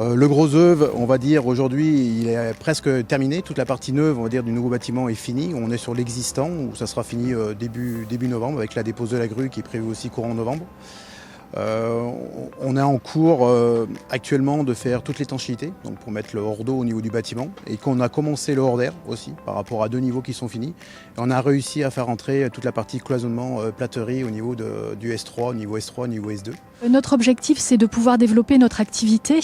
Le gros œuvre, on va dire aujourd'hui, il est presque terminé. Toute la partie neuve, on va dire, du nouveau bâtiment est finie. On est sur l'existant où ça sera fini début novembre avec la dépose de la grue qui est prévue aussi courant novembre. On est en cours actuellement de faire toute l'étanchéité, donc pour mettre le hors d'eau au niveau du bâtiment, et qu'on a commencé le hors d'air aussi par rapport à 2 niveaux qui sont finis. Et on a réussi à faire entrer toute la partie cloisonnement plâterie au niveau du S3, au niveau S3, au niveau S2. Notre objectif, c'est de pouvoir développer notre activité.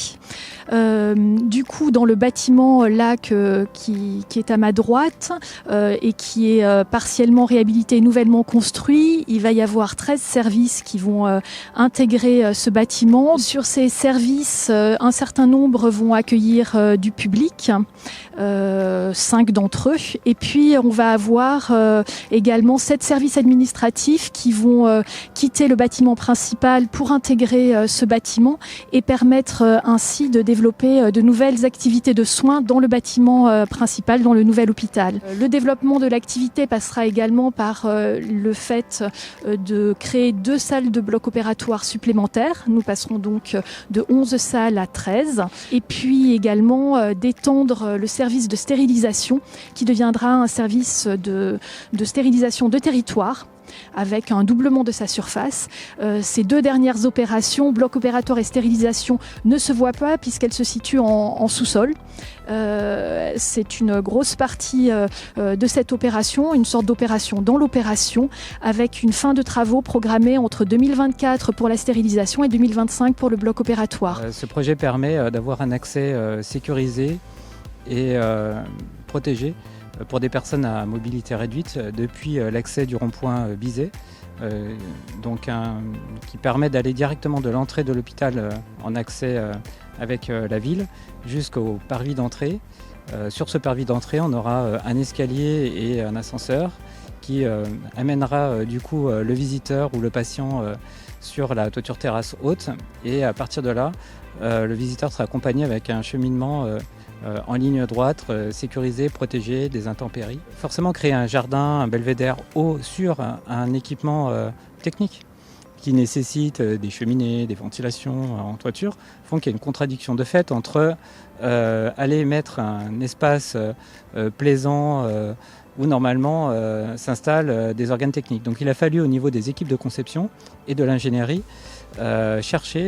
Du coup, dans le bâtiment là qui est à ma droite et qui est partiellement réhabilité et nouvellement construit, il va y avoir 13 services qui vont intégrer ce bâtiment. Sur ces services, un certain nombre vont accueillir du public, 5 d'entre eux. Et puis, on va avoir également 7 services administratifs qui vont quitter le bâtiment principal pour intégrer ce bâtiment et permettre ainsi de développer de nouvelles activités de soins dans le bâtiment principal, dans le nouvel hôpital. Le développement de l'activité passera également par le fait de créer 2 salles de bloc opératoire supplémentaires. Nous passerons donc de 11 salles à 13. Et puis également d'étendre le service de stérilisation qui deviendra un service de stérilisation de territoire, avec un doublement de sa surface. Ces 2 dernières opérations, bloc opératoire et stérilisation, ne se voient pas puisqu'elles se situent en sous-sol. C'est une grosse partie de cette opération, une sorte d'opération dans l'opération, avec une fin de travaux programmée entre 2024 pour la stérilisation et 2025 pour le bloc opératoire. Ce projet permet d'avoir un accès sécurisé et protégé pour des personnes à mobilité réduite depuis l'accès du rond-point Bizet, qui permet d'aller directement de l'entrée de l'hôpital en accès avec la ville jusqu'au parvis d'entrée. Sur ce parvis d'entrée, on aura un escalier et un ascenseur qui amènera du coup le visiteur ou le patient sur la toiture terrasse haute, et à partir de là, le visiteur sera accompagné avec un cheminement en ligne droite, sécurisé, protégé des intempéries. Forcément, créer un jardin, un belvédère haut sur un équipement technique qui nécessite des cheminées, des ventilations en toiture, font qu'il y a une contradiction de fait entre aller mettre un espace plaisant où normalement s'installent des organes techniques. Donc il a fallu au niveau des équipes de conception et de l'ingénierie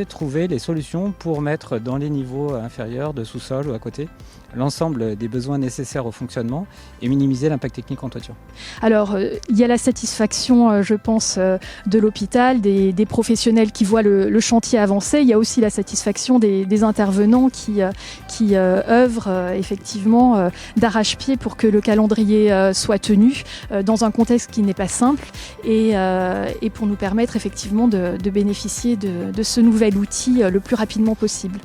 trouver les solutions pour mettre dans les niveaux inférieurs de sous-sol ou à côté l'ensemble des besoins nécessaires au fonctionnement et minimiser l'impact technique en toiture. Alors, il y a la satisfaction, je pense, de l'hôpital, des professionnels qui voient le chantier avancer. Il y a aussi la satisfaction des intervenants qui œuvrent effectivement d'arrache-pied pour que le calendrier soit tenu dans un contexte qui n'est pas simple et pour nous permettre effectivement de bénéficier de ce nouvel outil le plus rapidement possible.